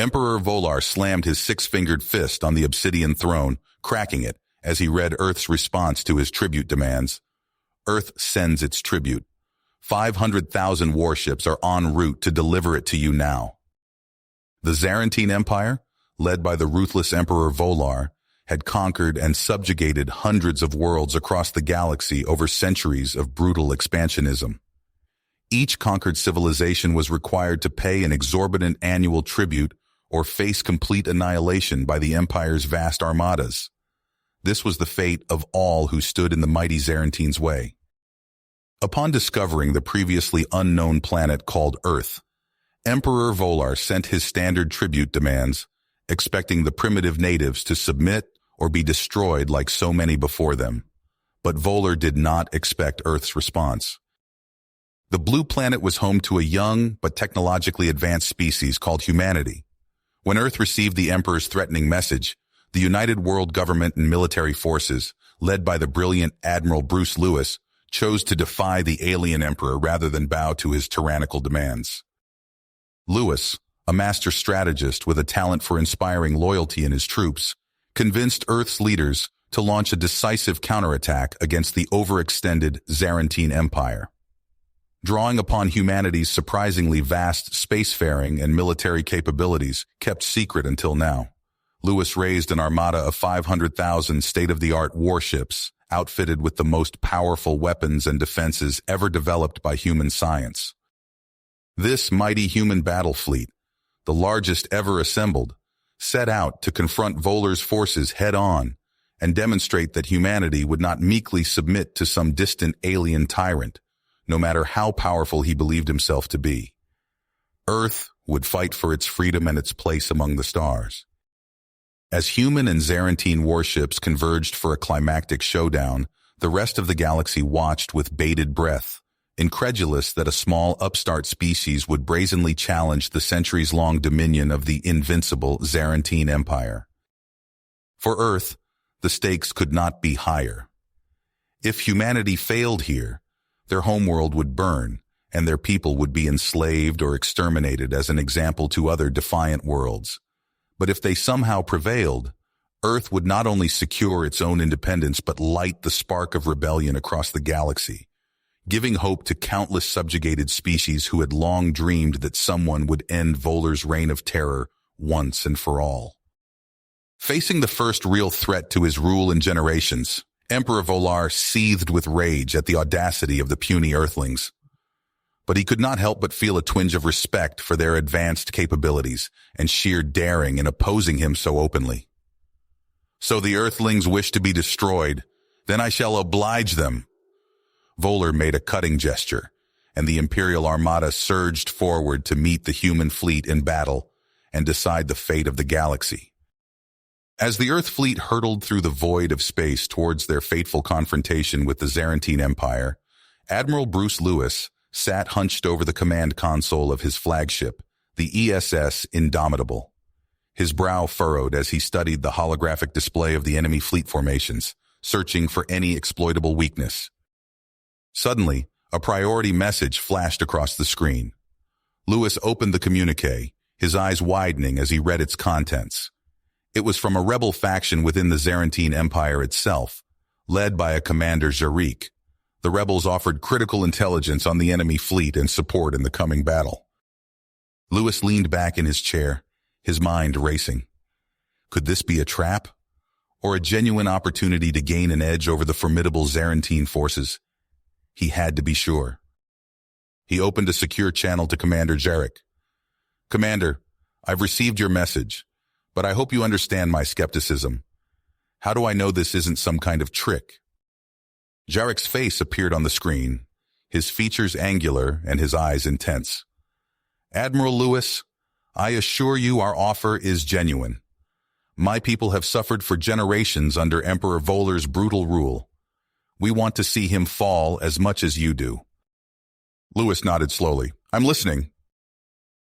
Emperor Volar slammed his six-fingered fist on the obsidian throne, cracking it as he read Earth's response to his tribute demands. Earth sends its tribute. 500,000 warships are en route to deliver it to you now. The Zarantine Empire, led by the ruthless Emperor Volar, had conquered and subjugated hundreds of worlds across the galaxy over centuries of brutal expansionism. Each conquered civilization was required to pay an exorbitant annual tribute or face complete annihilation by the Empire's vast armadas. This was the fate of all who stood in the mighty Zarantine's way. Upon discovering the previously unknown planet called Earth, Emperor Volar sent his standard tribute demands, expecting the primitive natives to submit or be destroyed like so many before them. But Volar did not expect Earth's response. The blue planet was home to a young but technologically advanced species called humanity. When Earth received the Emperor's threatening message, the United World Government and military forces, led by the brilliant Admiral Bruce Lewis, chose to defy the alien Emperor rather than bow to his tyrannical demands. Lewis, a master strategist with a talent for inspiring loyalty in his troops, convinced Earth's leaders to launch a decisive counterattack against the overextended Zarantine Empire. Drawing upon humanity's surprisingly vast spacefaring and military capabilities kept secret until now, Lewis raised an armada of 500,000 state-of-the-art warships outfitted with the most powerful weapons and defenses ever developed by human science. This mighty human battle fleet, the largest ever assembled, set out to confront Volar's forces head-on and demonstrate that humanity would not meekly submit to some distant alien tyrant, no matter how powerful he believed himself to be. Earth would fight for its freedom and its place among the stars. As human and Zarantine warships converged for a climactic showdown, the rest of the galaxy watched with bated breath, incredulous that a small upstart species would brazenly challenge the centuries-long dominion of the invincible Zarantine Empire. For Earth, the stakes could not be higher. If humanity failed here, their homeworld would burn, and their people would be enslaved or exterminated as an example to other defiant worlds. But if they somehow prevailed, Earth would not only secure its own independence but light the spark of rebellion across the galaxy, giving hope to countless subjugated species who had long dreamed that someone would end Volar's reign of terror once and for all. Facing the first real threat to his rule in generations, Emperor Volar seethed with rage at the audacity of the puny Earthlings. But he could not help but feel a twinge of respect for their advanced capabilities and sheer daring in opposing him so openly. So the Earthlings wish to be destroyed, then I shall oblige them. Volar made a cutting gesture, and the Imperial Armada surged forward to meet the human fleet in battle and decide the fate of the galaxy. As the Earth fleet hurtled through the void of space towards their fateful confrontation with the Zarantine Empire, Admiral Bruce Lewis sat hunched over the command console of his flagship, the ESS Indomitable. His brow furrowed as he studied the holographic display of the enemy fleet formations, searching for any exploitable weakness. Suddenly, a priority message flashed across the screen. Lewis opened the communique, his eyes widening as he read its contents. It was from a rebel faction within the Zarantine Empire itself, led by a commander Jarek. The rebels offered critical intelligence on the enemy fleet and support in the coming battle. Lewis leaned back in his chair, his mind racing. Could this be a trap? Or a genuine opportunity to gain an edge over the formidable Zarantine forces? He had to be sure. He opened a secure channel to Commander Jarek. Commander, I've received your message, but I hope you understand my skepticism. How do I know this isn't some kind of trick? Jarek's face appeared on the screen, his features angular and his eyes intense. Admiral Lewis, I assure you our offer is genuine. My people have suffered for generations under Emperor Volar's brutal rule. We want to see him fall as much as you do. Lewis nodded slowly. I'm listening.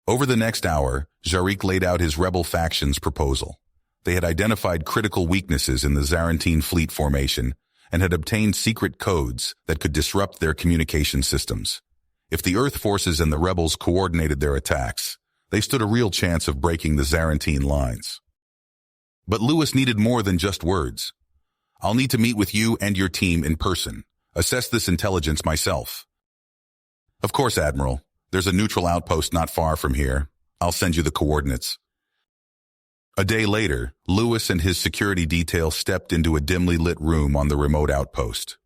Over the next hour, Jarek laid out his rebel faction's proposal. They had identified critical weaknesses in the Zarantine fleet formation and had obtained secret codes that could disrupt their communication systems. If the Earth forces and the rebels coordinated their attacks, They stood a real chance of breaking the Zarantine lines. But Lewis needed more than just words. "I'll need to meet with you and your team in person. Assess this intelligence myself." "Of course, Admiral. There's a neutral outpost not far from here. I'll send you the coordinates." A day later, Lewis and his security detail stepped into a dimly lit room on the remote outpost.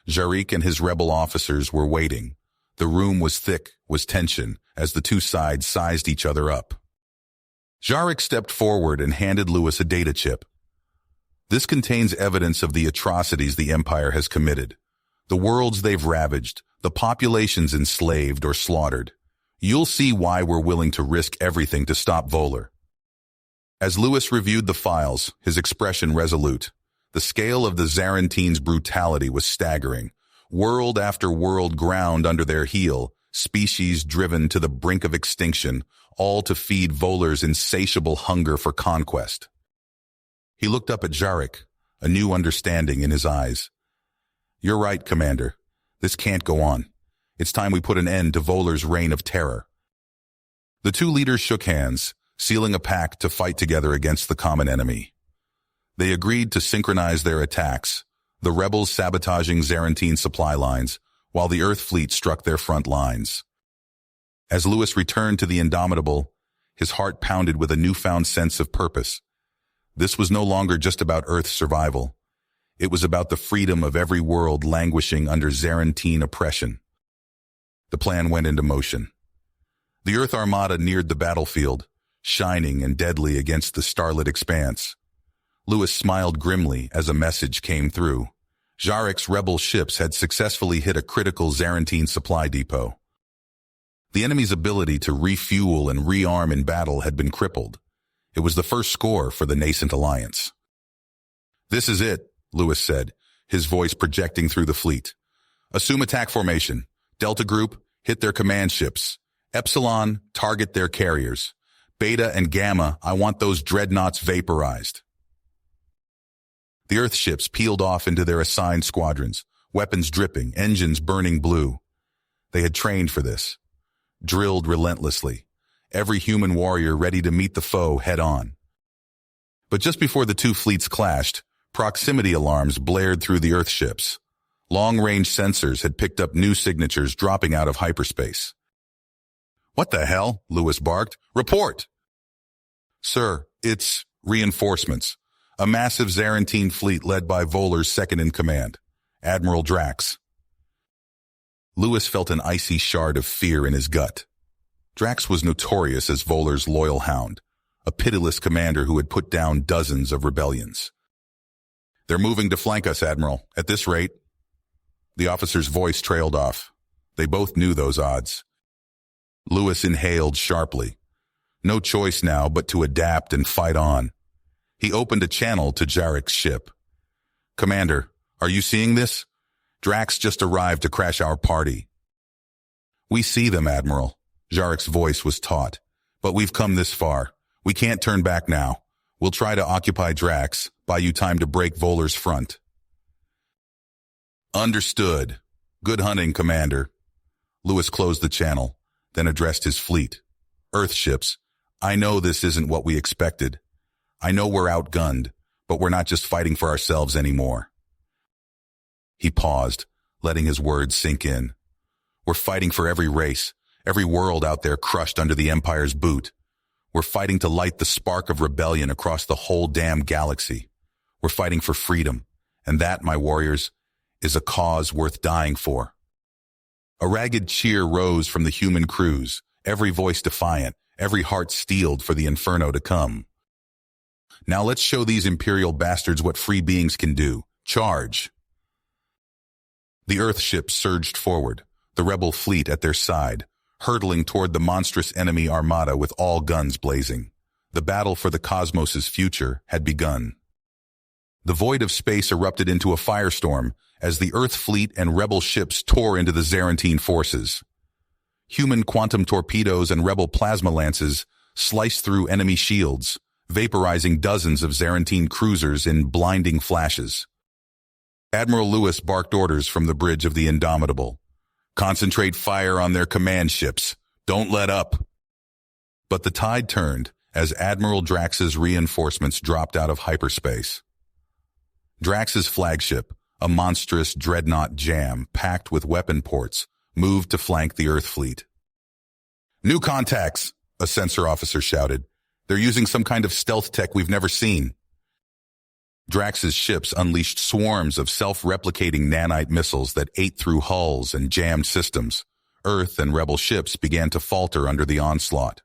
Jarek and his rebel officers were waiting. The room was thick with tension as the two sides sized each other up. Jarek stepped forward and handed Lewis a data chip. "This contains evidence of the atrocities the Empire has committed, the worlds they've ravaged, the populations enslaved or slaughtered. You'll see why we're willing to risk everything to stop Voller." As Lewis reviewed the files, his expression resolute. The scale of the Zarantine's brutality was staggering. World after world ground under their heel, species driven to the brink of extinction, all to feed Voller's insatiable hunger for conquest. He looked up at Jarek, a new understanding in his eyes. "You're right, Commander. This can't go on. It's time we put an end to Voller's reign of terror." The two leaders shook hands, sealing a pact to fight together against the common enemy. They agreed to synchronize their attacks, the rebels sabotaging Zarantine supply lines, while the Earth fleet struck their front lines. As Lewis returned to the Indomitable, his heart pounded with a newfound sense of purpose. This was no longer just about Earth's survival. It was about the freedom of every world languishing under Zarantine oppression. The plan went into motion. The Earth Armada neared the battlefield, shining and deadly against the starlit expanse. Lewis smiled grimly as a message came through. Jarek's rebel ships had successfully hit a critical Zarantine supply depot. The enemy's ability to refuel and rearm in battle had been crippled. It was the first score for the nascent alliance. "This is it," Lewis said, his voice projecting through the fleet. "Assume attack formation. Delta Group, hit their command ships. Epsilon, target their carriers. Beta and Gamma, I want those dreadnoughts vaporized." The Earth ships peeled off into their assigned squadrons, weapons dripping, engines burning blue. They had trained for this, drilled relentlessly, every human warrior ready to meet the foe head-on. But just before the two fleets clashed, proximity alarms blared through the Earth ships. Long-range sensors had picked up new signatures dropping out of hyperspace. "What the hell?" Lewis barked. "Report!" "Sir, it's reinforcements. A massive Zarantine fleet led by Voller's second-in-command, Admiral Drax." Lewis felt an icy shard of fear in his gut. Drax was notorious as Voller's loyal hound, a pitiless commander who had put down dozens of rebellions. "They're moving to flank us, Admiral. At this rate..." The officer's voice trailed off. They both knew those odds. Lewis inhaled sharply. No choice now but to adapt and fight on. He opened a channel to Jarek's ship. "Commander, are you seeing this? Drax just arrived to crash our party." "We see them, Admiral." Jarek's voice was taut. "But we've come this far. We can't turn back now. We'll try to occupy Drax, buy you time to break Voller's front." "Understood. Good hunting, Commander." Lewis closed the channel, then addressed his fleet. "Earth ships, I know this isn't what we expected. I know we're outgunned, but we're not just fighting for ourselves anymore." He paused, letting his words sink in. "We're fighting for every race, every world out there crushed under the Empire's boot. We're fighting to light the spark of rebellion across the whole damn galaxy. We're fighting for freedom, and that, my warriors, is a cause worth dying for." A ragged cheer rose from the human crews, every voice defiant, every heart steeled for the inferno to come. "Now let's show these Imperial bastards what free beings can do. Charge!" The Earth ships surged forward, the rebel fleet at their side, hurtling toward the monstrous enemy armada with all guns blazing. The battle for the cosmos's future had begun. The void of space erupted into a firestorm as the Earth fleet and rebel ships tore into the Zarantine forces. Human quantum torpedoes and rebel plasma lances sliced through enemy shields, vaporizing dozens of Zarantine cruisers in blinding flashes. Admiral Lewis barked orders from the bridge of the Indomitable. "Concentrate fire on their command ships. Don't let up." But the tide turned as Admiral Drax's reinforcements dropped out of hyperspace. Drax's flagship, a monstrous dreadnought jam packed with weapon ports, moved to flank the Earth fleet. "New contacts," a sensor officer shouted. "They're using some kind of stealth tech we've never seen." Drax's ships unleashed swarms of self-replicating nanite missiles that ate through hulls and jammed systems. Earth and Rebel ships began to falter under the onslaught.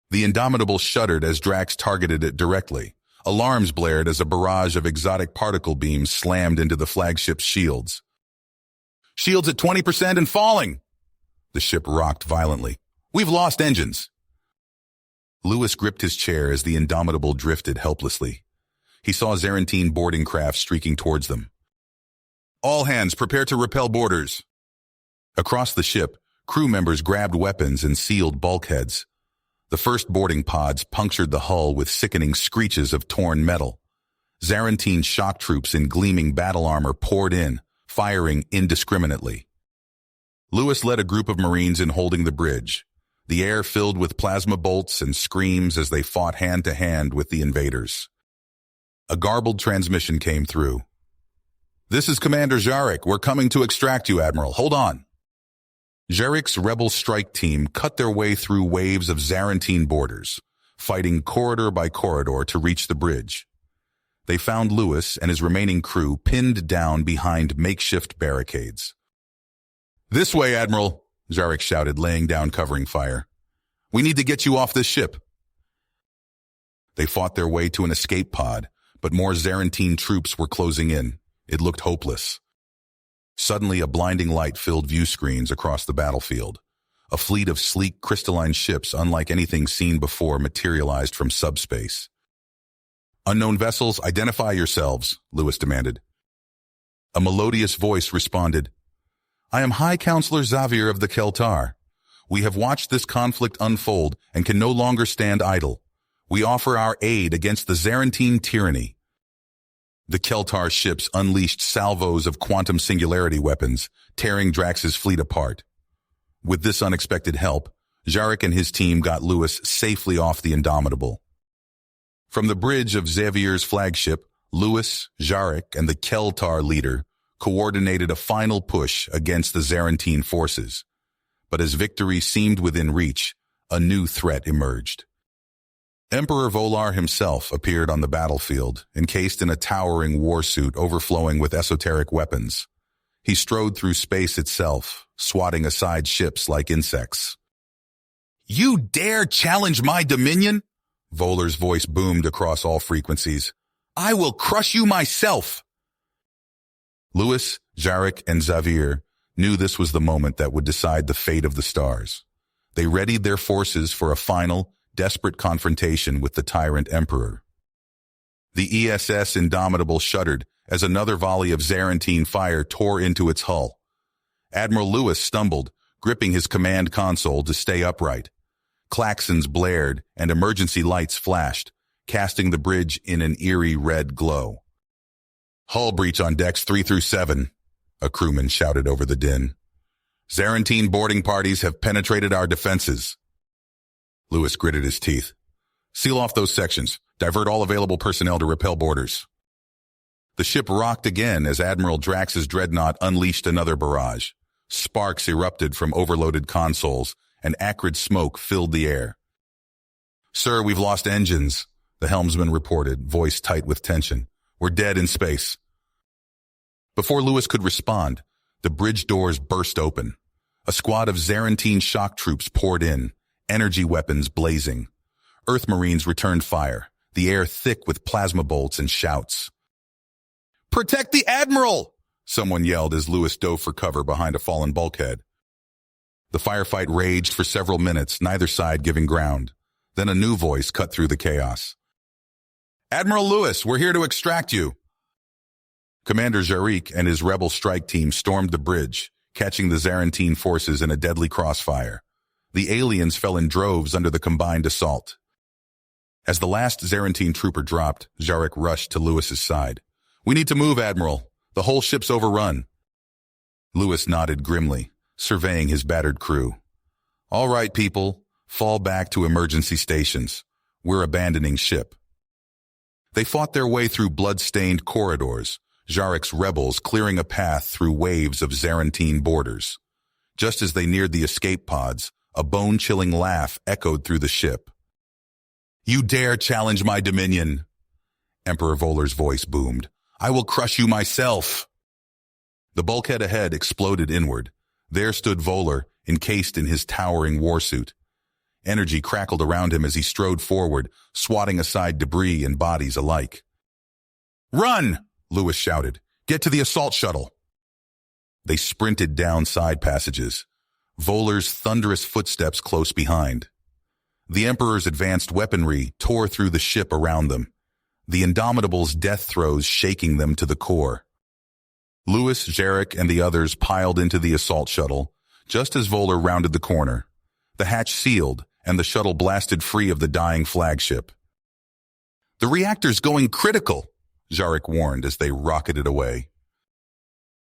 The Indomitable shuddered as Drax targeted it directly. Alarms blared as a barrage of exotic particle beams slammed into the flagship's shields. "Shields at 20% and falling!" The ship rocked violently. "We've lost engines!" Lewis gripped his chair as the Indomitable drifted helplessly. He saw Zarantine boarding craft streaking towards them. "All hands, prepare to repel boarders!" Across the ship, crew members grabbed weapons and sealed bulkheads. The first boarding pods punctured the hull with sickening screeches of torn metal. Zarantine shock troops in gleaming battle armor poured in, firing indiscriminately. Lewis led a group of Marines in holding the bridge, the air filled with plasma bolts and screams as they fought hand-to-hand with the invaders. A garbled transmission came through. "This is Commander Jarek. We're coming to extract you, Admiral. Hold on." Jarek's Rebel strike team cut their way through waves of Zarantine boarders, fighting corridor by corridor to reach the bridge. They found Lewis and his remaining crew pinned down behind makeshift barricades. "This way, Admiral," Jarek shouted, laying down covering fire. "We need to get you off this ship." They fought their way to an escape pod, but more Zarantine troops were closing in. It looked hopeless. Suddenly, a blinding light filled view screens across the battlefield. A fleet of sleek, crystalline ships unlike anything seen before materialized from subspace. "Unknown vessels, identify yourselves," Lewis demanded. A melodious voice responded, "I am High Counselor Xavier of the Keltar. We have watched this conflict unfold and can no longer stand idle. We offer our aid against the Zarantine tyranny." The Keltar ships unleashed salvos of quantum singularity weapons, tearing Drax's fleet apart. With this unexpected help, Jarek and his team got Lewis safely off the Indomitable. From the bridge of Xavier's flagship, Lewis, Jarek, and the Keltar leader coordinated a final push against the Zarantine forces. But as victory seemed within reach, a new threat emerged. Emperor Volar himself appeared on the battlefield, encased in a towering warsuit overflowing with esoteric weapons. He strode through space itself, swatting aside ships like insects. "You dare challenge my dominion?" Volar's voice boomed across all frequencies. "I will crush you myself!" Lewis, Jarek, and Xavier knew this was the moment that would decide the fate of the stars. They readied their forces for a final, desperate confrontation with the tyrant emperor. The ESS Indomitable shuddered as another volley of Zarantine fire tore into its hull. Admiral Lewis stumbled, gripping his command console to stay upright. Klaxons blared and emergency lights flashed, casting the bridge in an eerie red glow. "Hull breach on decks 3 through 7, a crewman shouted over the din. "Zarantine boarding parties have penetrated our defenses." Lewis gritted his teeth. "Seal off those sections. Divert all available personnel to repel boarders." The ship rocked again as Admiral Drax's dreadnought unleashed another barrage. Sparks erupted from overloaded consoles, and acrid smoke filled the air. "Sir, we've lost engines," the helmsman reported, voice tight with tension. "We're dead in space." Before Lewis could respond, the bridge doors burst open. A squad of Zarantine shock troops poured in, energy weapons blazing. Earth Marines returned fire, the air thick with plasma bolts and shouts. "Protect the Admiral!" someone yelled as Lewis dove for cover behind a fallen bulkhead. The firefight raged for several minutes, neither side giving ground. Then a new voice cut through the chaos. "Admiral Lewis, we're here to extract you." Commander Jarek and his rebel strike team stormed the bridge, catching the Zarantine forces in a deadly crossfire. The aliens fell in droves under the combined assault. As the last Zarantine trooper dropped, Jarek rushed to Lewis's side. "We need to move, Admiral. The whole ship's overrun." Lewis nodded grimly, surveying his battered crew. "All right, people. Fall back to emergency stations. We're abandoning ship. They fought their way through blood-stained corridors, Jarek's rebels clearing a path through waves of Zarantine borders. Just as they neared the escape pods, a bone-chilling laugh echoed through the ship. "You dare challenge my dominion?" Emperor Volar's voice boomed. "I will crush you myself." The bulkhead ahead exploded inward. There stood Volar, encased in his towering warsuit. Energy crackled around him as he strode forward, swatting aside debris and bodies alike. "Run!" Lewis shouted. "Get to the assault shuttle." They sprinted down side passages, Volar's thunderous footsteps close behind. The Emperor's advanced weaponry tore through the ship around them, the Indomitable's death throes shaking them to the core. Lewis, Jarek, and the others piled into the assault shuttle, just as Volar rounded the corner. The hatch sealed, and the shuttle blasted free of the dying flagship. "The reactor's going critical," Jarek warned as they rocketed away.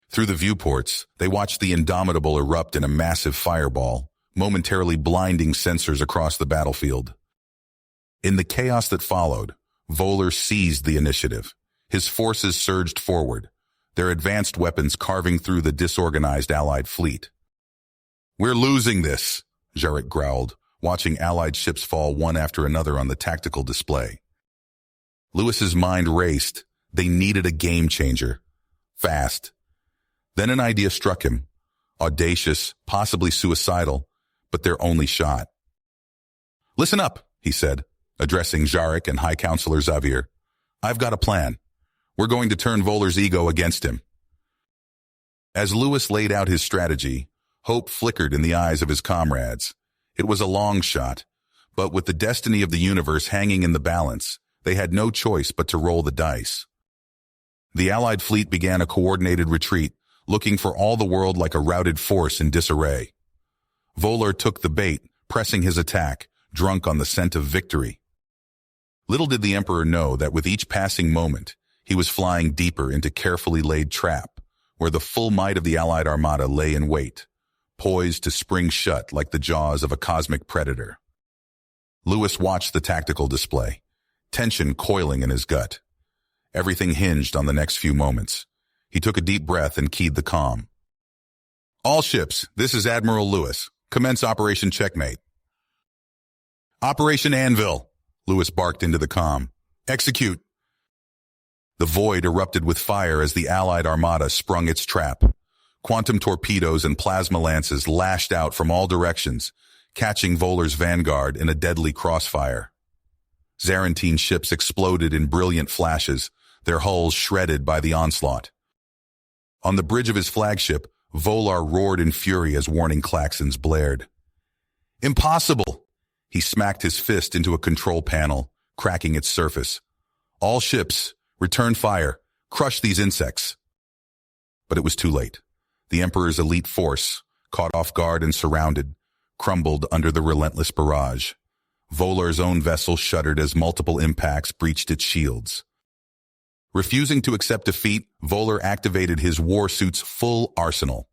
Through the viewports, they watched the Indomitable erupt in a massive fireball, momentarily blinding sensors across the battlefield. In the chaos that followed, Volar seized the initiative. His forces surged forward, their advanced weapons carving through the disorganized Allied fleet. "We're losing this," Jarek growled, watching Allied ships fall one after another on the tactical display. Lewis's mind raced. They needed a game-changer. Fast. Then an idea struck him. Audacious, possibly suicidal, but their only shot. "Listen up," he said, addressing Jarek and High Counselor Xavier. "I've got a plan. We're going to turn Volar's ego against him." As Lewis laid out his strategy, hope flickered in the eyes of his comrades. It was a long shot, but with the destiny of the universe hanging in the balance, they had no choice but to roll the dice. The Allied fleet began a coordinated retreat, looking for all the world like a routed force in disarray. Volar took the bait, pressing his attack, drunk on the scent of victory. Little did the Emperor know that with each passing moment, he was flying deeper into carefully laid trap, where the full might of the Allied armada lay in wait, poised to spring shut like the jaws of a cosmic predator. Lewis watched the tactical display, tension coiling in his gut. Everything hinged on the next few moments. He took a deep breath and keyed the comm. "All ships, this is Admiral Lewis. Commence Operation Checkmate." "Operation Anvil," Lewis barked into the comm. "Execute." The void erupted with fire as the Allied armada sprung its trap. Quantum torpedoes and plasma lances lashed out from all directions, catching Volar's vanguard in a deadly crossfire. Zarantine ships exploded in brilliant flashes, their hulls shredded by the onslaught. On the bridge of his flagship, Volar roared in fury as warning klaxons blared. "Impossible!" He smacked his fist into a control panel, cracking its surface. "All ships, return fire, crush these insects." But it was too late. The Emperor's elite force, caught off guard and surrounded, crumbled under the relentless barrage. Volar's own vessel shuddered as multiple impacts breached its shields. Refusing to accept defeat, Volar activated his warsuit's full arsenal.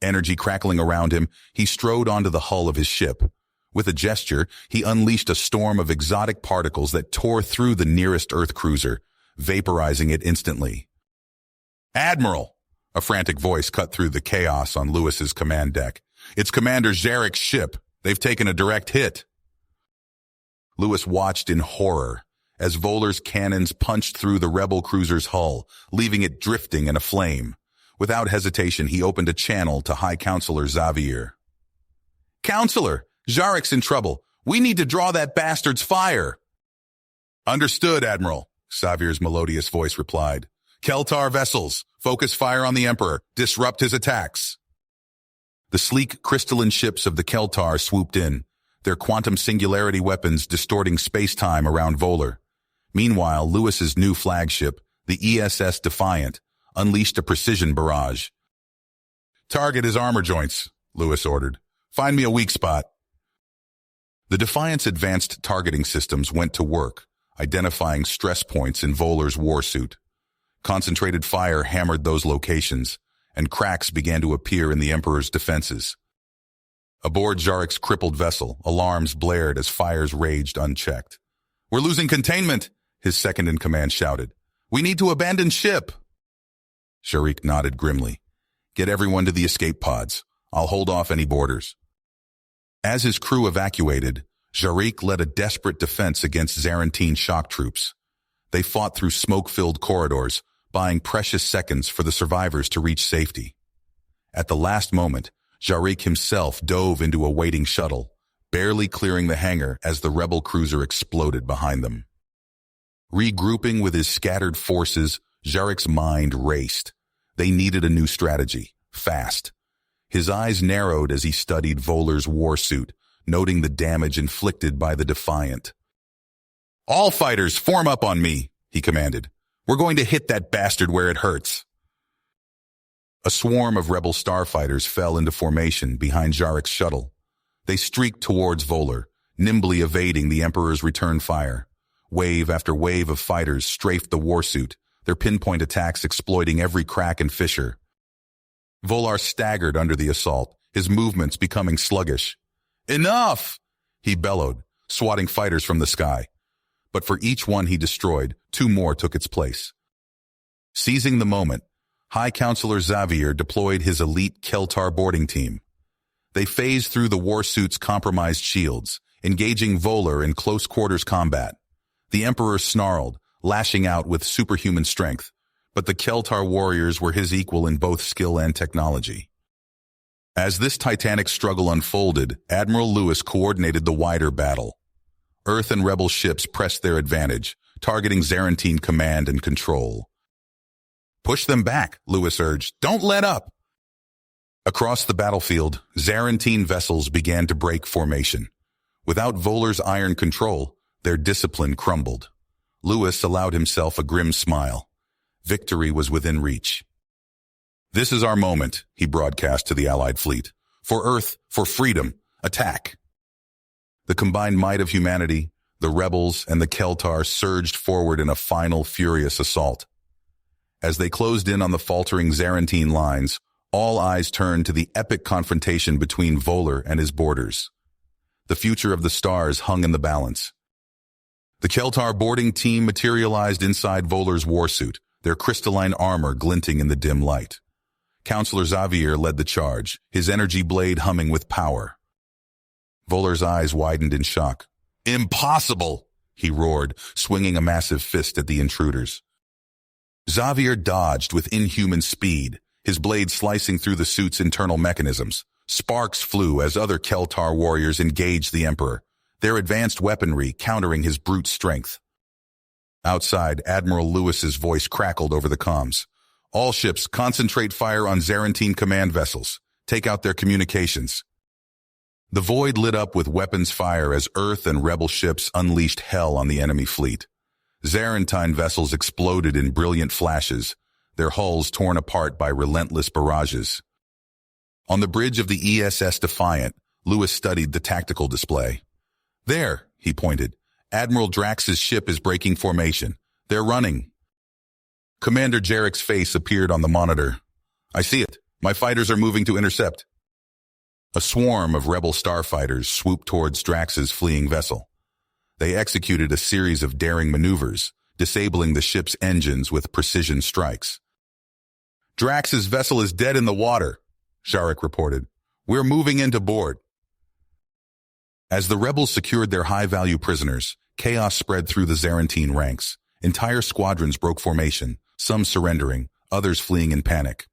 Energy crackling around him, he strode onto the hull of his ship. With a gesture, he unleashed a storm of exotic particles that tore through the nearest Earth cruiser, vaporizing it instantly. "Admiral!" A frantic voice cut through the chaos on Lewis's command deck. "It's Commander Zarek's ship. They've taken a direct hit." Lewis watched in horror as Volar's cannons punched through the rebel cruiser's hull, leaving it drifting and aflame. Without hesitation, he opened a channel to High Counselor Xavier. "Counselor, Jarek's in trouble. We need to draw that bastard's fire." "Understood, Admiral," Xavier's melodious voice replied. "Keltar vessels, focus fire on the Emperor. Disrupt his attacks." The sleek, crystalline ships of the Keltar swooped in, their quantum singularity weapons distorting space-time around Volar. Meanwhile, Lewis's new flagship, the ESS Defiant, unleashed a precision barrage. "Target his armor joints," Lewis ordered. "Find me a weak spot." The Defiant's advanced targeting systems went to work, identifying stress points in Volar's warsuit. Concentrated fire hammered those locations, and cracks began to appear in the Emperor's defenses. Aboard Jarek's crippled vessel, alarms blared as fires raged unchecked. "We're losing containment," his second-in-command shouted. "We need to abandon ship." Jarek nodded grimly. "Get everyone to the escape pods. I'll hold off any boarders." As his crew evacuated, Jarek led a desperate defense against Zarantine shock troops. They fought through smoke-filled corridors, buying precious seconds for the survivors to reach safety. At the last moment, Jarek himself dove into a waiting shuttle, barely clearing the hangar as the rebel cruiser exploded behind them. Regrouping with his scattered forces, Jarek's mind raced. They needed a new strategy, fast. His eyes narrowed as he studied Volar's warsuit, noting the damage inflicted by the Defiant. "All fighters, form up on me," he commanded. "We're going to hit that bastard where it hurts." A swarm of rebel starfighters fell into formation behind Jarek's shuttle. They streaked towards Volar, nimbly evading the Emperor's return fire. Wave after wave of fighters strafed the warsuit, their pinpoint attacks exploiting every crack and fissure. Volar staggered under the assault, his movements becoming sluggish. "Enough!" he bellowed, swatting fighters from the sky. But for each one he destroyed, two more took its place. Seizing the moment, High Counselor Xavier deployed his elite Keltar boarding team. They phased through the warsuit's compromised shields, engaging Volar in close-quarters combat. The Emperor snarled, lashing out with superhuman strength, but the Keltar warriors were his equal in both skill and technology. As this titanic struggle unfolded, Admiral Lewis coordinated the wider battle. Earth and Rebel ships pressed their advantage, targeting Zarantine command and control. "Push them back," Lewis urged. "Don't let up." Across the battlefield, Zarantine vessels began to break formation. Without Volar's iron control, their discipline crumbled. Lewis allowed himself a grim smile. Victory was within reach. "This is our moment," he broadcast to the Allied fleet. "For Earth, for freedom, attack." The combined might of humanity, the rebels, and the Keltar surged forward in a final furious assault. As they closed in on the faltering Zarantine lines, all eyes turned to the epic confrontation between Volar and his boarders. The future of the stars hung in the balance. The Keltar boarding team materialized inside Volar's warsuit, their crystalline armor glinting in the dim light. Counselor Xavier led the charge, his energy blade humming with power. Volar's eyes widened in shock. "Impossible!" he roared, swinging a massive fist at the intruders. Xavier dodged with inhuman speed, his blade slicing through the suit's internal mechanisms. Sparks flew as other Keltar warriors engaged the Emperor, their advanced weaponry countering his brute strength. Outside, Admiral Lewis's voice crackled over the comms. "All ships, concentrate fire on Zarantine command vessels. Take out their communications." The void lit up with weapons fire as Earth and Rebel ships unleashed hell on the enemy fleet. Zarantine vessels exploded in brilliant flashes, their hulls torn apart by relentless barrages. On the bridge of the ESS Defiant, Lewis studied the tactical display. "There," he pointed. "Admiral Drax's ship is breaking formation. They're running." Commander Jarek's face appeared on the monitor. "I see it. My fighters are moving to intercept." A swarm of rebel starfighters swooped towards Drax's fleeing vessel. They executed a series of daring maneuvers, disabling the ship's engines with precision strikes. "Drax's vessel is dead in the water," Jarek reported. "We're moving into board." As the rebels secured their high-value prisoners, chaos spread through the Zarantine ranks. Entire squadrons broke formation, some surrendering, others fleeing in panic.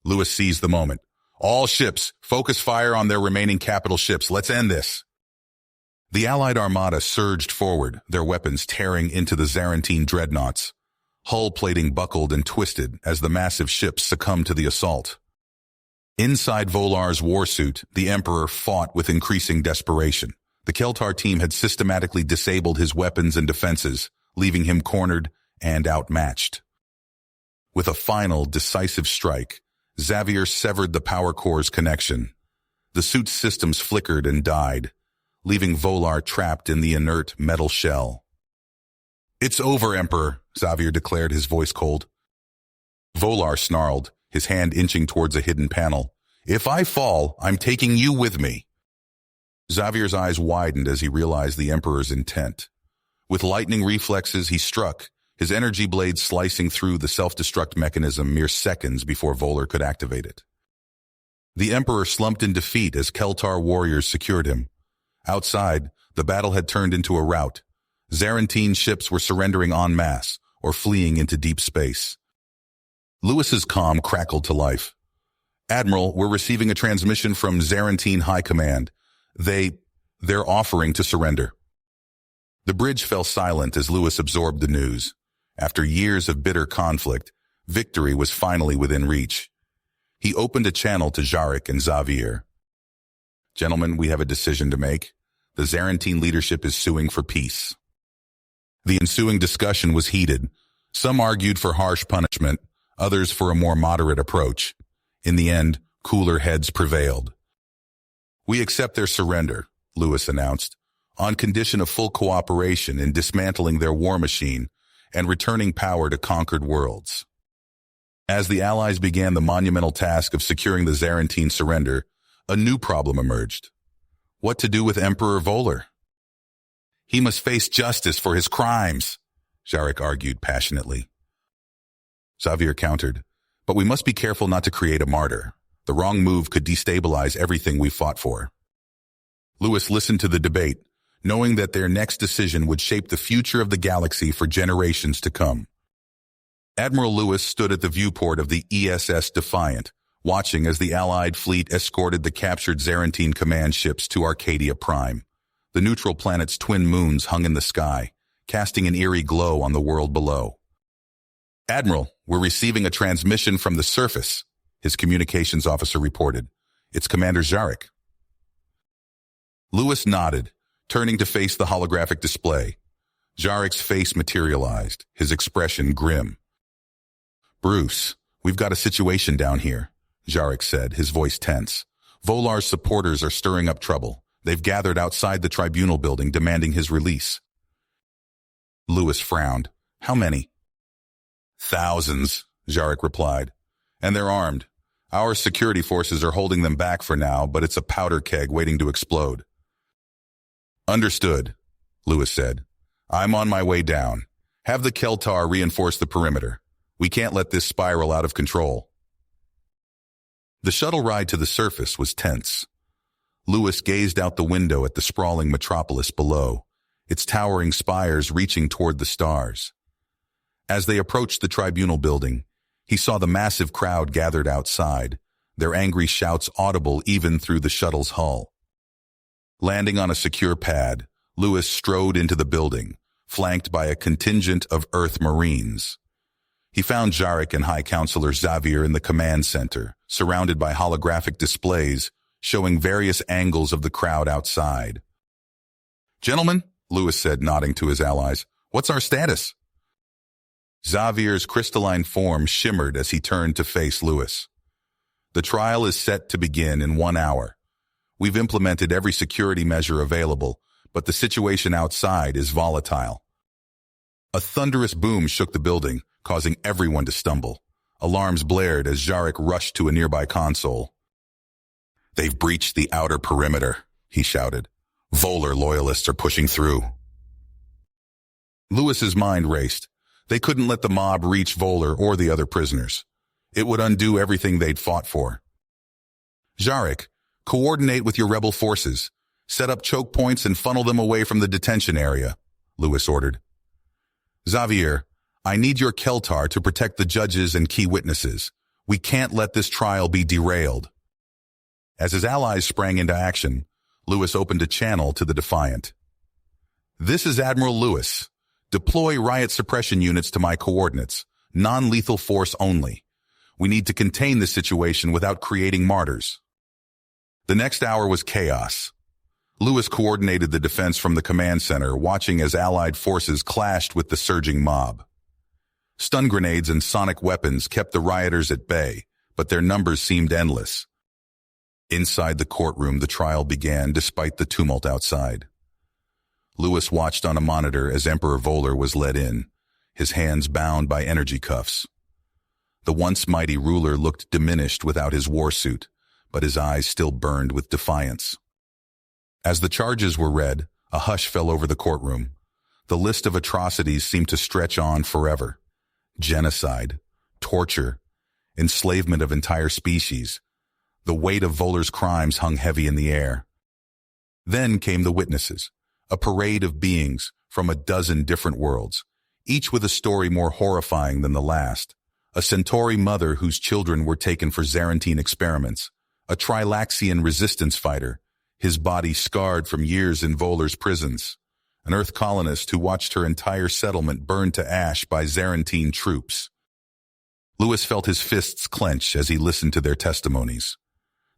Lewis seized the moment. "All ships, focus fire on their remaining capital ships. Let's end this." The Allied armada surged forward, their weapons tearing into the Zarantine dreadnoughts. Hull plating buckled and twisted as the massive ships succumbed to the assault. Inside Volar's warsuit, the Emperor fought with increasing desperation. The Keltar team had systematically disabled his weapons and defenses, leaving him cornered and outmatched. With a final, decisive strike, Xavier severed the power core's connection. The suit's systems flickered and died, leaving Volar trapped in the inert metal shell. "It's over, Emperor," Xavier declared, his voice cold. Volar snarled, his hand inching towards a hidden panel. If I fall, I'm taking you with me. Xavier's eyes widened as he realized the Emperor's intent. With lightning reflexes, he struck, his energy blade slicing through the self-destruct mechanism mere seconds before Voller could activate it. The Emperor slumped in defeat as Keltar warriors secured him. Outside, the battle had turned into a rout. Zarantine ships were surrendering en masse or fleeing into deep space. Lewis's comm crackled to life. Admiral, we're receiving a transmission from Zarantine High Command. They're offering to surrender. The bridge fell silent as Lewis absorbed the news. After years of bitter conflict, victory was finally within reach. He opened a channel to Jarek and Xavier. Gentlemen, we have a decision to make. The Zarantine leadership is suing for peace. The ensuing discussion was heated. Some argued for harsh punishment, others for a more moderate approach. In the end, cooler heads prevailed. We accept their surrender, Lewis announced, on condition of full cooperation in dismantling their war machine and returning power to conquered worlds. As the Allies began the monumental task of securing the Zarantine surrender, a new problem emerged. What to do with Emperor Voller? He must face justice for his crimes, Jarek argued passionately. Xavier countered, but we must be careful not to create a martyr. The wrong move could destabilize everything we fought for. Lewis listened to the debate, knowing that their next decision would shape the future of the galaxy for generations to come. Admiral Lewis stood at the viewport of the ESS Defiant, watching as the Allied fleet escorted the captured Zarantine command ships to Arcadia Prime. The neutral planet's twin moons hung in the sky, casting an eerie glow on the world below. Admiral, we're receiving a transmission from the surface, his communications officer reported. It's Commander Jarek. Lewis nodded, turning to face the holographic display. Jarek's face materialized, his expression grim. Bruce, we've got a situation down here, Jarek said, his voice tense. Vollar's supporters are stirring up trouble. They've gathered outside the tribunal building demanding his release. Lewis frowned. How many? Thousands, Jarek replied. And they're armed. Our security forces are holding them back for now, but it's a powder keg waiting to explode. Understood, Lewis said. I'm on my way down. Have the Keltar reinforce the perimeter. We can't let this spiral out of control. The shuttle ride to the surface was tense. Lewis gazed out the window at the sprawling metropolis below, its towering spires reaching toward the stars. As they approached the tribunal building, he saw the massive crowd gathered outside, their angry shouts audible even through the shuttle's hull. Landing on a secure pad, Lewis strode into the building, flanked by a contingent of Earth Marines. He found Jarek and High Counselor Xavier in the command center, surrounded by holographic displays showing various angles of the crowd outside. Gentlemen, Lewis said, nodding to his allies, what's our status? Xavier's crystalline form shimmered as he turned to face Lewis. The trial is set to begin in 1 hour. We've implemented every security measure available, but the situation outside is volatile. A thunderous boom shook the building, causing everyone to stumble. Alarms blared as Jarek rushed to a nearby console. They've breached the outer perimeter, he shouted. Voller loyalists are pushing through. Lewis's mind raced. They couldn't let the mob reach Voller or the other prisoners. It would undo everything they'd fought for. Jarek, coordinate with your rebel forces. Set up choke points and funnel them away from the detention area, Lewis ordered. Xavier, I need your Keltar to protect the judges and key witnesses. We can't let this trial be derailed. As his allies sprang into action, Lewis opened a channel to the Defiant. This is Admiral Lewis. Deploy riot suppression units to my coordinates. Non-lethal force only. We need to contain the situation without creating martyrs. The next hour was chaos. Lewis coordinated the defense from the command center, watching as Allied forces clashed with the surging mob. Stun grenades and sonic weapons kept the rioters at bay, but their numbers seemed endless. Inside the courtroom, the trial began despite the tumult outside. Lewis watched on a monitor as Emperor Voller was led in, his hands bound by energy cuffs. The once mighty ruler looked diminished without his war suit, but his eyes still burned with defiance. As the charges were read, a hush fell over the courtroom. The list of atrocities seemed to stretch on forever. Genocide, torture, enslavement of entire species. The weight of Volar's crimes hung heavy in the air. Then came the witnesses, a parade of beings from a dozen different worlds, each with a story more horrifying than the last. A Centauri mother whose children were taken for Zarantine experiments, a Trilaxian resistance fighter, his body scarred from years in Volar's prisons, an Earth colonist who watched her entire settlement burned to ash by Zarantine troops. Lewis felt his fists clench as he listened to their testimonies.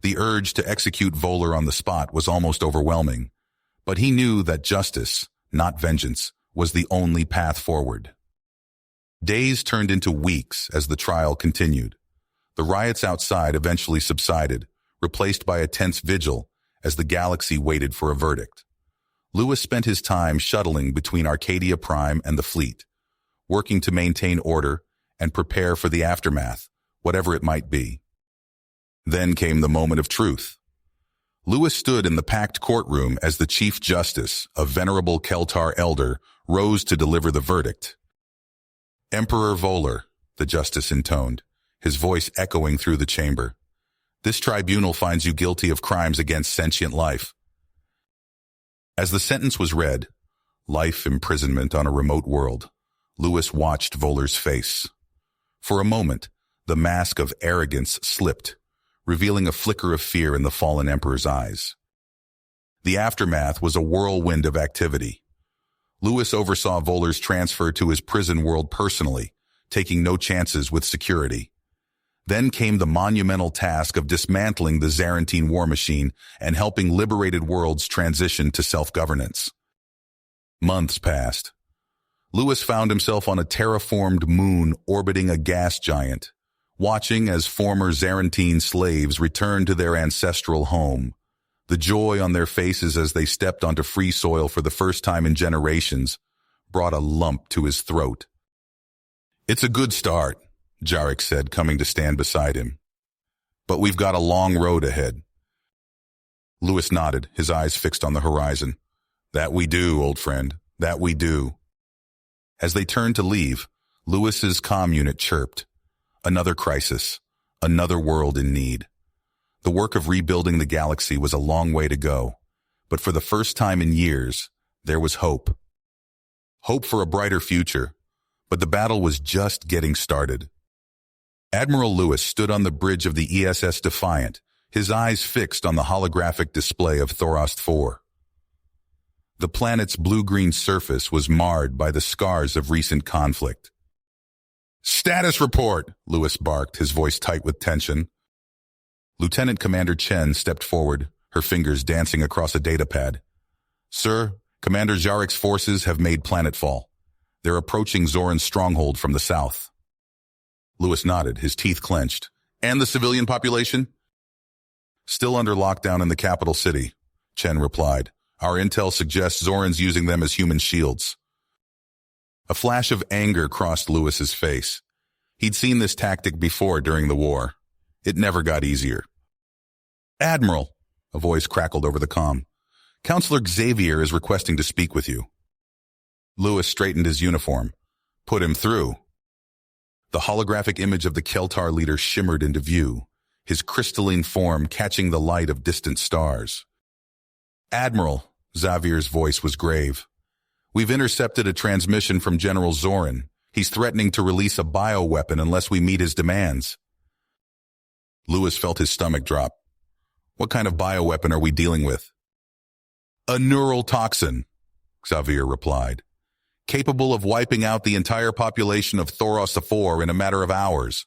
The urge to execute Volar on the spot was almost overwhelming, but he knew that justice, not vengeance, was the only path forward. Days turned into weeks as the trial continued. The riots outside eventually subsided, replaced by a tense vigil as the galaxy waited for a verdict. Lewis spent his time shuttling between Arcadia Prime and the fleet, working to maintain order and prepare for the aftermath, whatever it might be. Then came the moment of truth. Lewis stood in the packed courtroom as the Chief Justice, a venerable Keltar elder, rose to deliver the verdict. "Emperor Volar," the justice intoned, his voice echoing through the chamber. "This tribunal finds you guilty of crimes against sentient life." As the sentence was read, life imprisonment on a remote world, Lewis watched Volar's face. For a moment, the mask of arrogance slipped, revealing a flicker of fear in the fallen emperor's eyes. The aftermath was a whirlwind of activity. Lewis oversaw Volar's transfer to his prison world personally, taking no chances with security. Then came the monumental task of dismantling the Zarantine war machine and helping liberated worlds transition to self-governance. Months passed. Lewis found himself on a terraformed moon orbiting a gas giant, watching as former Zarantine slaves returned to their ancestral home. The joy on their faces as they stepped onto free soil for the first time in generations brought a lump to his throat. "It's a good start," Jarek said, coming to stand beside him. "But we've got a long road ahead." Lewis nodded, his eyes fixed on the horizon. "That we do, old friend, that we do." As they turned to leave, Lewis's comm unit chirped. Another crisis, another world in need. The work of rebuilding the galaxy was a long way to go, but for the first time in years, there was hope. Hope for a brighter future, but the battle was just getting started. Admiral Lewis stood on the bridge of the ESS Defiant, his eyes fixed on the holographic display of Thoros 4. The planet's blue-green surface was marred by the scars of recent conflict. "Status report," Lewis barked, his voice tight with tension. Lieutenant Commander Chen stepped forward, her fingers dancing across a datapad. "Sir, Commander Jarek's forces have made planetfall. They're approaching Zoran's stronghold from the south." Lewis nodded, his teeth clenched. "And the civilian population?" "Still under lockdown in the capital city," Chen replied. "Our intel suggests Zoran's using them as human shields." A flash of anger crossed Lewis's face. He'd seen this tactic before during the war. It never got easier. "Admiral," a voice crackled over the comm. "Counselor Xavier is requesting to speak with you." Lewis straightened his uniform. "Put him through." The holographic image of the Keltar leader shimmered into view, his crystalline form catching the light of distant stars. "Admiral," Xavier's voice was grave. "We've intercepted a transmission from General Zoran. He's threatening to release a bioweapon unless we meet his demands." Lewis felt his stomach drop. "What kind of bioweapon are we dealing with?" "A neural toxin," Xavier replied, "capable of wiping out the entire population of Thoros 4 in a matter of hours."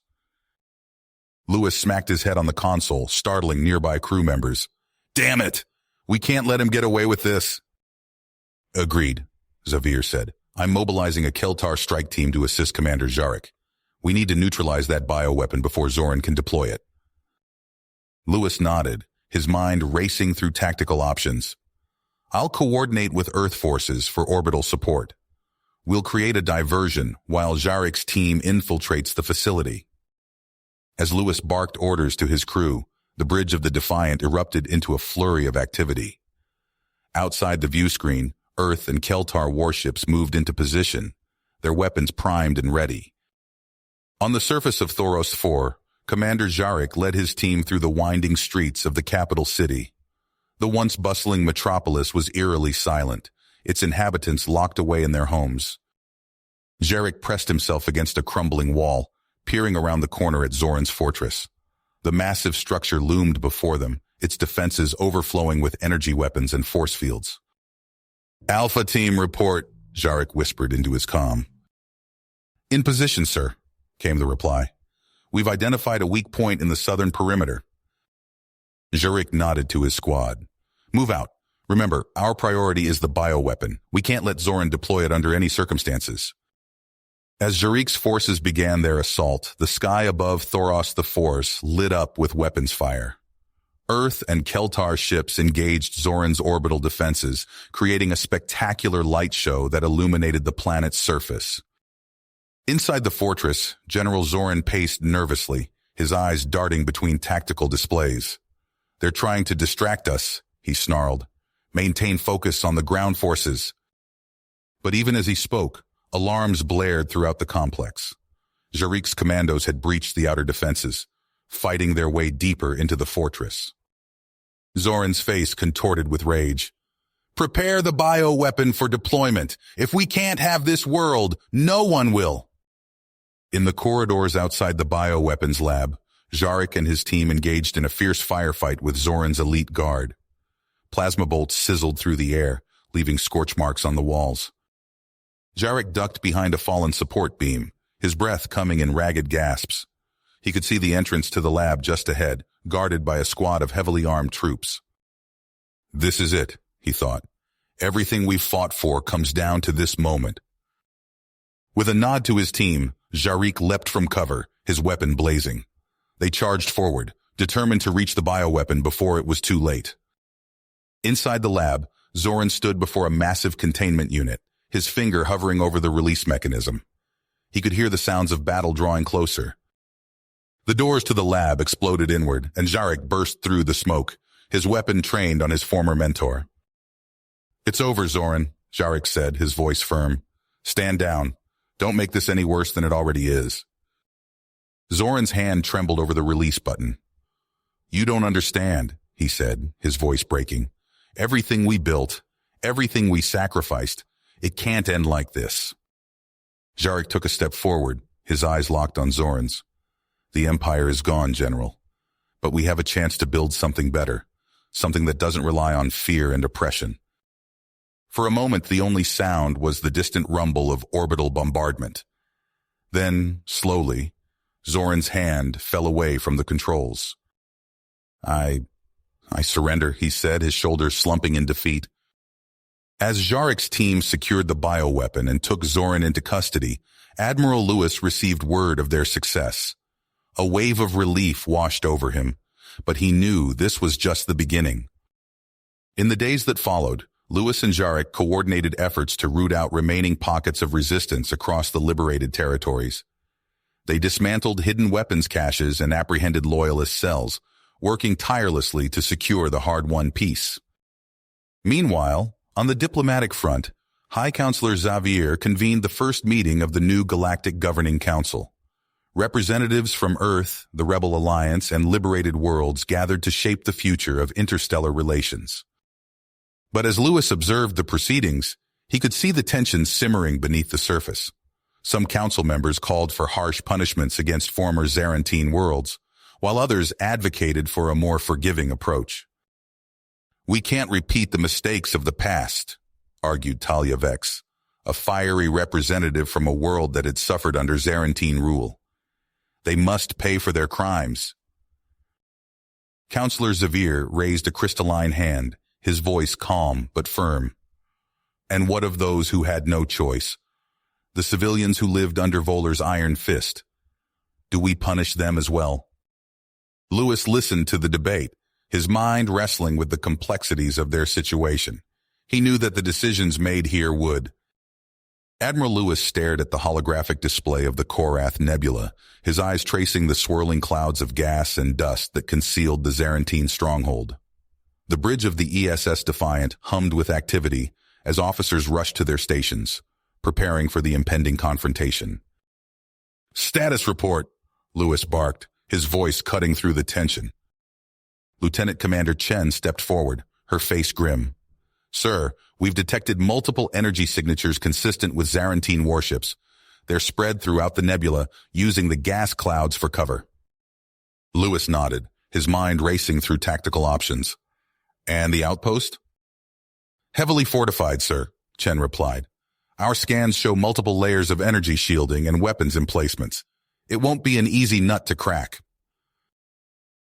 Lewis smacked his head on the console, startling nearby crew members. "Damn it! We can't let him get away with this." "Agreed," Xavier said. "I'm mobilizing a Keltar strike team to assist Commander Jarek. We need to neutralize that bioweapon before Zoran can deploy it." Lewis nodded, his mind racing through tactical options. "I'll coordinate with Earth forces for orbital support. We'll create a diversion while Jarek's team infiltrates the facility." As Lewis barked orders to his crew, The bridge of the Defiant erupted into a flurry of activity. Outside the view screen, Earth and Keltar warships moved into position, their weapons primed and ready. On the surface of Thoros 4, Commander Jarek led his team through the winding streets of the capital city. The once bustling metropolis was eerily silent, its inhabitants locked away in their homes. Jarek pressed himself against a crumbling wall, peering around the corner at Zoran's fortress. The massive structure loomed before them, its defenses overflowing with energy weapons and force fields. "Alpha Team report," Jarek whispered into his comm. "In position, sir," came the reply. "We've identified a weak point in the southern perimeter." Jarek nodded to his squad. "Move out. Remember, our priority is the bioweapon. We can't let Zoran deploy it under any circumstances." As Jarek's forces began their assault, the sky above Thoros the Force lit up with weapons fire. Earth and Keltar ships engaged Zoran's orbital defenses, creating a spectacular light show that illuminated the planet's surface. Inside the fortress, General Zoran paced nervously, his eyes darting between tactical displays. "They're trying to distract us," he snarled. "Maintain focus on the ground forces." But even as he spoke, alarms blared throughout the complex. Jarek's commandos had breached the outer defenses, fighting their way deeper into the fortress. Zoran's face contorted with rage. "Prepare the bioweapon for deployment. If we can't have this world, no one will." In the corridors outside the bioweapons lab, Jarek and his team engaged in a fierce firefight with Zoran's elite guard. Plasma bolts sizzled through the air, leaving scorch marks on the walls. Jarek ducked behind a fallen support beam, his breath coming in ragged gasps. He could see the entrance to the lab just ahead, guarded by a squad of heavily armed troops. "This is it," he thought. "Everything we've fought for comes down to this moment." With a nod to his team, Jarek leapt from cover, his weapon blazing. They charged forward, determined to reach the bioweapon before it was too late. Inside the lab, Zoran stood before a massive containment unit, his finger hovering over the release mechanism. He could hear the sounds of battle drawing closer. The doors to the lab exploded inward, and Jarek burst through the smoke, his weapon trained on his former mentor. "It's over, Zoran," Jarek said, his voice firm. "Stand down. Don't make this any worse than it already is." Zoran's hand trembled over the release button. "You don't understand," he said, his voice breaking. "Everything we built, everything we sacrificed, it can't end like this." Jarek took a step forward, his eyes locked on Zoran's. "The Empire is gone, General. But we have a chance to build something better, something that doesn't rely on fear and oppression." For a moment, the only sound was the distant rumble of orbital bombardment. Then, slowly, Zoran's hand fell away from the controls. I surrender," he said, his shoulders slumping in defeat. As Jarek's team secured the bioweapon and took Zoran into custody, Admiral Lewis received word of their success. A wave of relief washed over him, but he knew this was just the beginning. In the days that followed, Lewis and Jarek coordinated efforts to root out remaining pockets of resistance across the liberated territories. They dismantled hidden weapons caches and apprehended loyalist cells, working tirelessly to secure the hard-won peace. Meanwhile, on the diplomatic front, High Counselor Xavier convened the first meeting of the new Galactic Governing Council. Representatives from Earth, the Rebel Alliance, and liberated worlds gathered to shape the future of interstellar relations. But as Lewis observed the proceedings, he could see the tension simmering beneath the surface. Some council members called for harsh punishments against former Zarantine worlds, while others advocated for a more forgiving approach. "We can't repeat the mistakes of the past," argued Talia Vex, a fiery representative from a world that had suffered under Zarantine rule. "They must pay for their crimes." Counselor Xavier raised a crystalline hand, his voice calm but firm. "And what of those who had no choice? The civilians who lived under Volar's iron fist? Do we punish them as well?" Lewis listened to the debate, his mind wrestling with the complexities of their situation. He knew that the decisions made here would Admiral Lewis stared at the holographic display of the Korath Nebula, his eyes tracing the swirling clouds of gas and dust that concealed the Zarantine stronghold. The bridge of the ESS Defiant hummed with activity as officers rushed to their stations, preparing for the impending confrontation. "Status report," Lewis barked, his voice cutting through the tension. Lieutenant Commander Chen stepped forward, her face grim. "Sir, we've detected multiple energy signatures consistent with Zarantine warships. They're spread throughout the nebula, using the gas clouds for cover." Lewis nodded, his mind racing through tactical options. "And the outpost?" "Heavily fortified, sir," Chen replied. "Our scans show multiple layers of energy shielding and weapons emplacements. It won't be an easy nut to crack."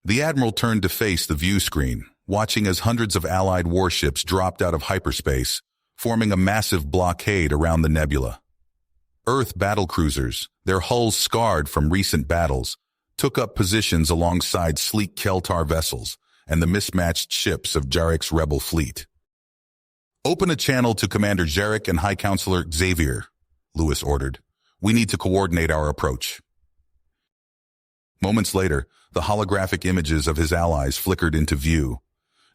The Admiral turned to face the view screen, watching as hundreds of Allied warships dropped out of hyperspace, forming a massive blockade around the nebula. Earth battlecruisers, their hulls scarred from recent battles, took up positions alongside sleek Keltar vessels and the mismatched ships of Jarek's rebel fleet. "Open a channel to Commander Jarek and High Counselor Xavier," Lewis ordered. "We need to coordinate our approach." Moments later, the holographic images of his allies flickered into view.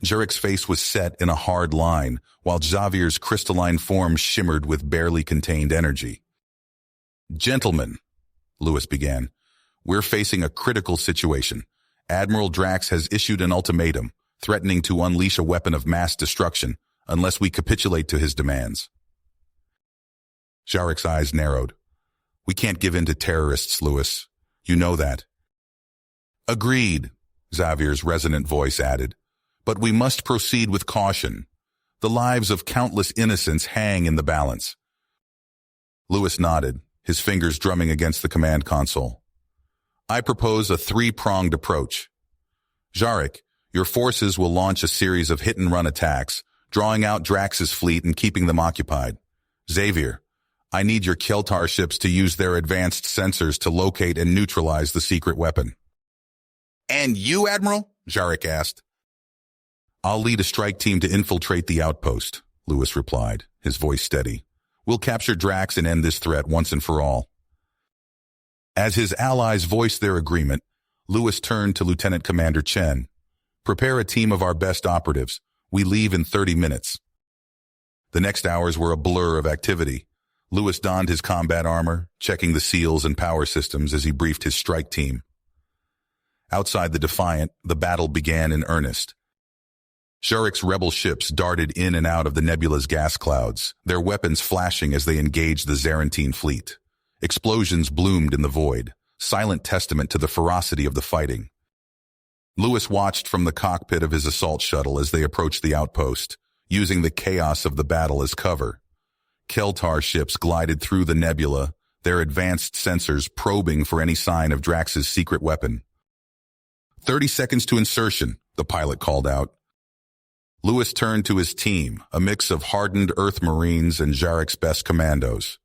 Jarek's face was set in a hard line, while Xavier's crystalline form shimmered with barely contained energy. "Gentlemen," Lewis began, "we're facing a critical situation. Admiral Drax has issued an ultimatum, threatening to unleash a weapon of mass destruction unless we capitulate to his demands." Jarek's eyes narrowed. "We can't give in to terrorists, Lewis. You know that." "Agreed," Xavier's resonant voice added. "But we must proceed with caution. The lives of countless innocents hang in the balance." Lewis nodded, his fingers drumming against the command console. "I propose a three-pronged approach. Jarek, your forces will launch a series of hit-and-run attacks, drawing out Drax's fleet and keeping them occupied. Xavier, I need your Keltar ships to use their advanced sensors to locate and neutralize the secret weapon." "And you, Admiral?" Jarek asked. "I'll lead a strike team to infiltrate the outpost," Lewis replied, his voice steady. "We'll capture Drax and end this threat once and for all." As his allies voiced their agreement, Lewis turned to Lieutenant Commander Chen. "Prepare a team of our best operatives. We leave in 30 minutes." The next hours were a blur of activity. Lewis donned his combat armor, checking the seals and power systems as he briefed his strike team. Outside the Defiant, the battle began in earnest. Jarek's rebel ships darted in and out of the nebula's gas clouds, their weapons flashing as they engaged the Zarantine fleet. Explosions bloomed in the void, silent testament to the ferocity of the fighting. Lewis watched from the cockpit of his assault shuttle as they approached the outpost, using the chaos of the battle as cover. Keltar ships glided through the nebula, their advanced sensors probing for any sign of Drax's secret weapon. 30 seconds to insertion, the pilot called out. Lewis turned to his team, a mix of hardened Earth Marines and Jarek's best commandos.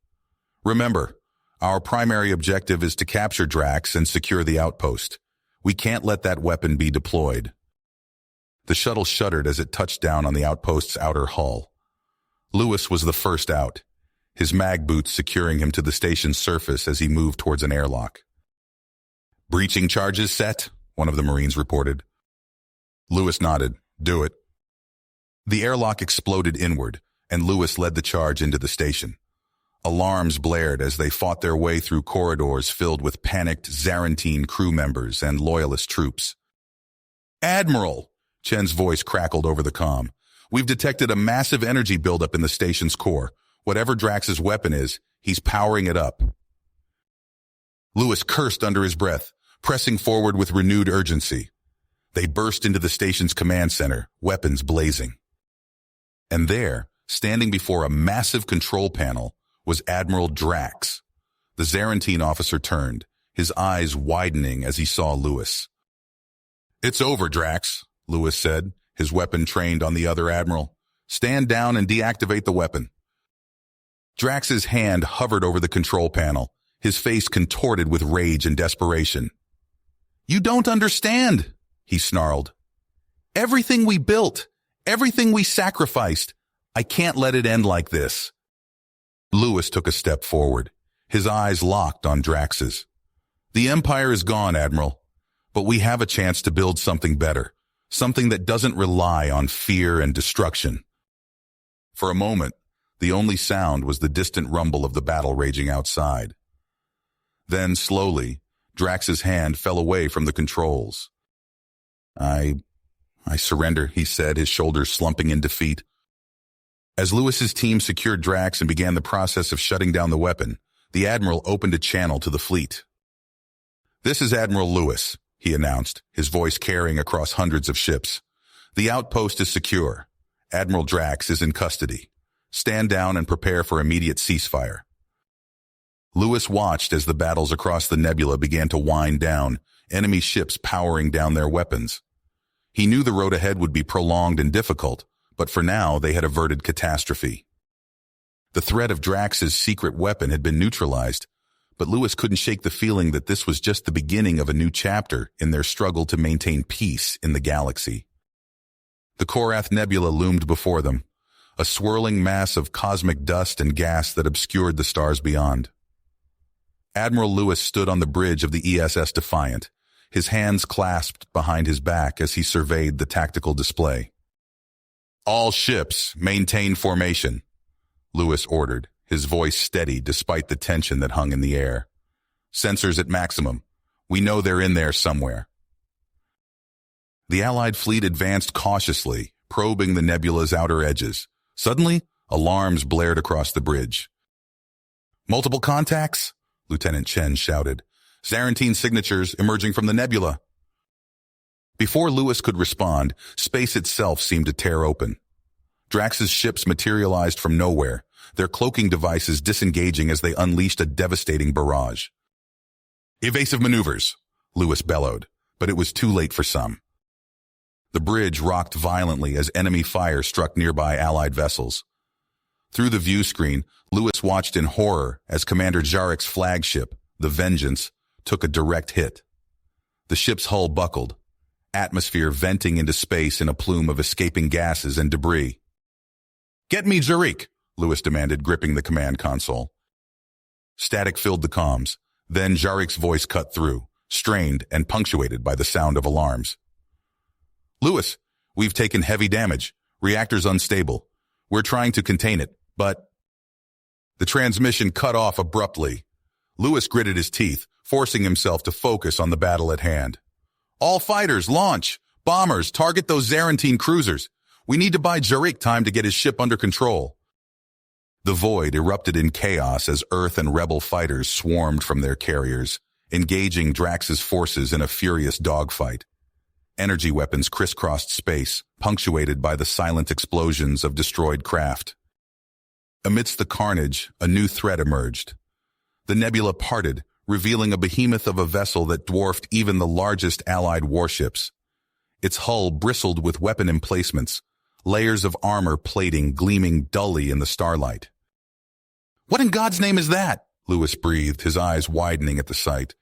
"Remember, our primary objective is to capture Drax and secure the outpost. We can't let that weapon be deployed." The shuttle shuddered as it touched down on the outpost's outer hull. Lewis was the first out, his mag boots securing him to the station's surface as he moved towards an airlock. "Breaching charges set," one of the Marines reported. Lewis nodded. "Do it." The airlock exploded inward, and Lewis led the charge into the station. Alarms blared as they fought their way through corridors filled with panicked Zarantine crew members and loyalist troops. "Admiral!" Chen's voice crackled over the comm. "We've detected a massive energy buildup in the station's core. Whatever Drax's weapon is, he's powering it up." Lewis cursed under his breath, pressing forward with renewed urgency. They burst into the station's command center, weapons blazing. And there, standing before a massive control panel, was Admiral Drax. The Zarantine officer turned, his eyes widening as he saw Lewis. "It's over, Drax," Lewis said, his weapon trained on the other admiral. "Stand down and deactivate the weapon." Drax's hand hovered over the control panel, his face contorted with rage and desperation. "You don't understand," he snarled. "Everything we built, everything we sacrificed, I can't let it end like this." Lewis took a step forward, his eyes locked on Drax's. The Empire is gone, Admiral, but we have a chance to build something better, something that doesn't rely on fear and destruction. For a moment, the only sound was the distant rumble of the battle raging outside. Then, slowly, Drax's hand fell away from the controls. I surrender, he said, his shoulders slumping in defeat. As Lewis's team secured Drax and began the process of shutting down the weapon, the Admiral opened a channel to the fleet. "This is Admiral Lewis," he announced, his voice carrying across hundreds of ships. "The outpost is secure. Admiral Drax is in custody. Stand down and prepare for immediate ceasefire." Lewis watched as the battles across the nebula began to wind down, enemy ships powering down their weapons. He knew the road ahead would be prolonged and difficult, but for now they had averted catastrophe. The threat of Drax's secret weapon had been neutralized, but Lewis couldn't shake the feeling that this was just the beginning of a new chapter in their struggle to maintain peace in the galaxy. The Korath Nebula loomed before them, a swirling mass of cosmic dust and gas that obscured the stars beyond. Admiral Lewis stood on the bridge of the ESS Defiant, his hands clasped behind his back as he surveyed the tactical display. "All ships, maintain formation," Lewis ordered, his voice steady despite the tension that hung in the air. "Sensors at maximum. We know they're in there somewhere." The Allied fleet advanced cautiously, probing the nebula's outer edges. Suddenly, alarms blared across the bridge. "Multiple contacts?" Lieutenant Chen shouted. "Zarantine signatures emerging from the nebula." Before Lewis could respond, space itself seemed to tear open. Drax's ships materialized from nowhere, their cloaking devices disengaging as they unleashed a devastating barrage. "Evasive maneuvers," Lewis bellowed, but it was too late for some. The bridge rocked violently as enemy fire struck nearby Allied vessels. Through the view screen, Lewis watched in horror as Commander Jarek's flagship, the Vengeance, took a direct hit. The ship's hull buckled, atmosphere venting into space in a plume of escaping gases and debris. "Get me Jarek," Lewis demanded, gripping the command console. Static filled the comms. Then Jarek's voice cut through, strained and punctuated by the sound of alarms. "Lewis, we've taken heavy damage. Reactor's unstable. We're trying to contain it, but..." The transmission cut off abruptly. Lewis gritted his teeth, forcing himself to focus on the battle at hand. "All fighters, launch! Bombers, target those Zarantine cruisers! We need to buy Jarek time to get his ship under control." The void erupted in chaos as Earth and rebel fighters swarmed from their carriers, engaging Drax's forces in a furious dogfight. Energy weapons crisscrossed space, punctuated by the silent explosions of destroyed craft. Amidst the carnage, a new threat emerged. The nebula parted, revealing a behemoth of a vessel that dwarfed even the largest Allied warships. Its hull bristled with weapon emplacements, layers of armor plating gleaming dully in the starlight. "What in God's name is that?" Lewis breathed, his eyes widening at the sight.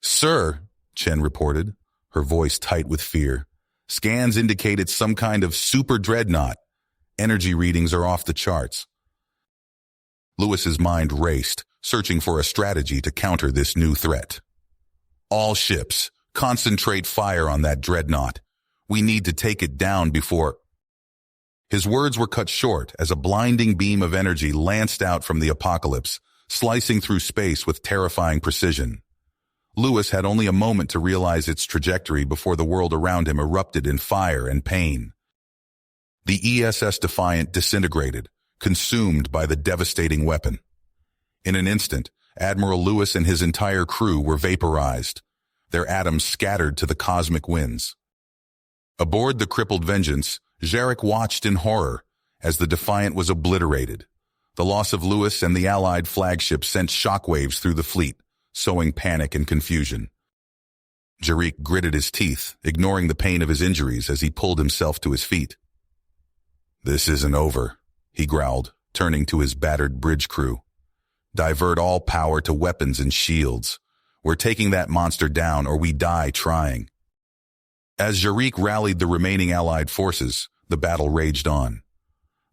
"Sir," Chen reported, her voice tight with fear, "scans indicate it's some kind of super dreadnought. Energy readings are off the charts." Lewis's mind raced, searching for a strategy to counter this new threat. "All ships, concentrate fire on that dreadnought. We need to take it down before..." His words were cut short as a blinding beam of energy lanced out from the apocalypse, slicing through space with terrifying precision. Lewis had only a moment to realize its trajectory before the world around him erupted in fire and pain. The ESS Defiant disintegrated, consumed by the devastating weapon. In an instant, Admiral Lewis and his entire crew were vaporized, their atoms scattered to the cosmic winds. Aboard the crippled Vengeance, Jarek watched in horror as the Defiant was obliterated. The loss of Lewis and the Allied flagship sent shockwaves through the fleet, sowing panic and confusion. Jarek gritted his teeth, ignoring the pain of his injuries as he pulled himself to his feet. "This isn't over," he growled, turning to his battered bridge crew. "Divert all power to weapons and shields. We're taking that monster down or we die trying." As Jarek rallied the remaining Allied forces, the battle raged on.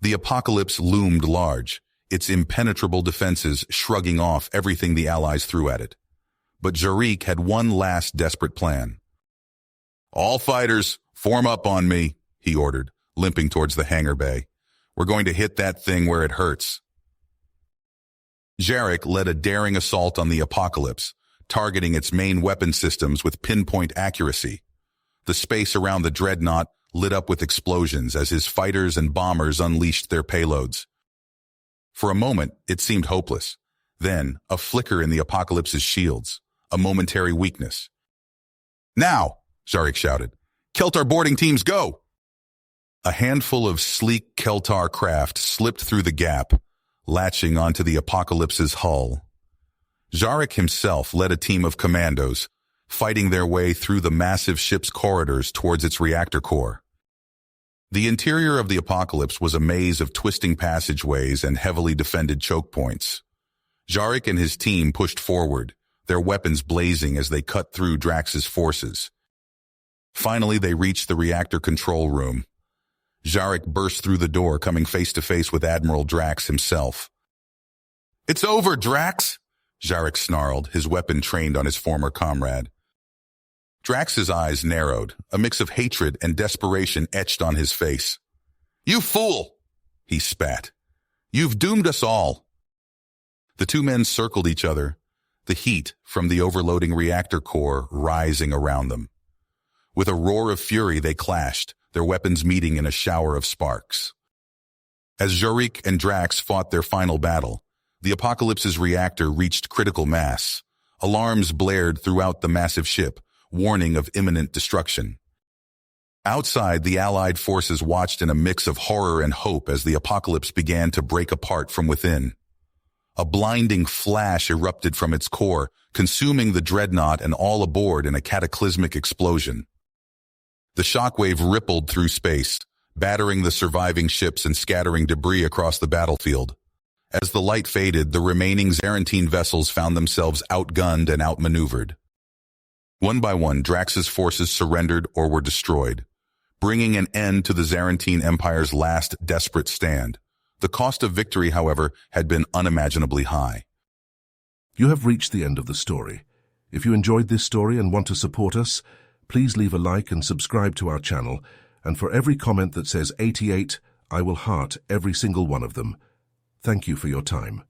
The apocalypse loomed large, its impenetrable defenses shrugging off everything the Allies threw at it. But Jarek had one last desperate plan. "All fighters, form up on me," he ordered, limping towards the hangar bay. "We're going to hit that thing where it hurts." Jarek led a daring assault on the Apocalypse, targeting its main weapon systems with pinpoint accuracy. The space around the dreadnought lit up with explosions as his fighters and bombers unleashed their payloads. For a moment, it seemed hopeless. Then, a flicker in the Apocalypse's shields, a momentary weakness. "Now!" Jarek shouted. "Keltar boarding teams, go!" A handful of sleek Keltar craft slipped through the gap, latching onto the Apocalypse's hull. Jarek himself led a team of commandos, fighting their way through the massive ship's corridors towards its reactor core. The interior of the Apocalypse was a maze of twisting passageways and heavily defended choke points. Jarek and his team pushed forward, their weapons blazing as they cut through Drax's forces. Finally, they reached the reactor control room. Jarek burst through the door, coming face to face with Admiral Drax himself. "It's over, Drax!" Jarek snarled, his weapon trained on his former comrade. Drax's eyes narrowed, a mix of hatred and desperation etched on his face. "You fool!" he spat. "You've doomed us all." The two men circled each other, the heat from the overloading reactor core rising around them. With a roar of fury, they clashed, their weapons meeting in a shower of sparks. As Jarek and Drax fought their final battle, the Apocalypse's reactor reached critical mass. Alarms blared throughout the massive ship, warning of imminent destruction. Outside, the Allied forces watched in a mix of horror and hope as the Apocalypse began to break apart from within. A blinding flash erupted from its core, consuming the dreadnought and all aboard in a cataclysmic explosion. The shockwave rippled through space, battering the surviving ships and scattering debris across the battlefield. As the light faded, the remaining Zarantine vessels found themselves outgunned and outmaneuvered. One by one, Drax's forces surrendered or were destroyed, bringing an end to the Zarantine Empire's last desperate stand. The cost of victory, however, had been unimaginably high. You have reached the end of the story. If you enjoyed this story and want to support us, please leave a like and subscribe to our channel, and for every comment that says 88, I will heart every single one of them. Thank you for your time.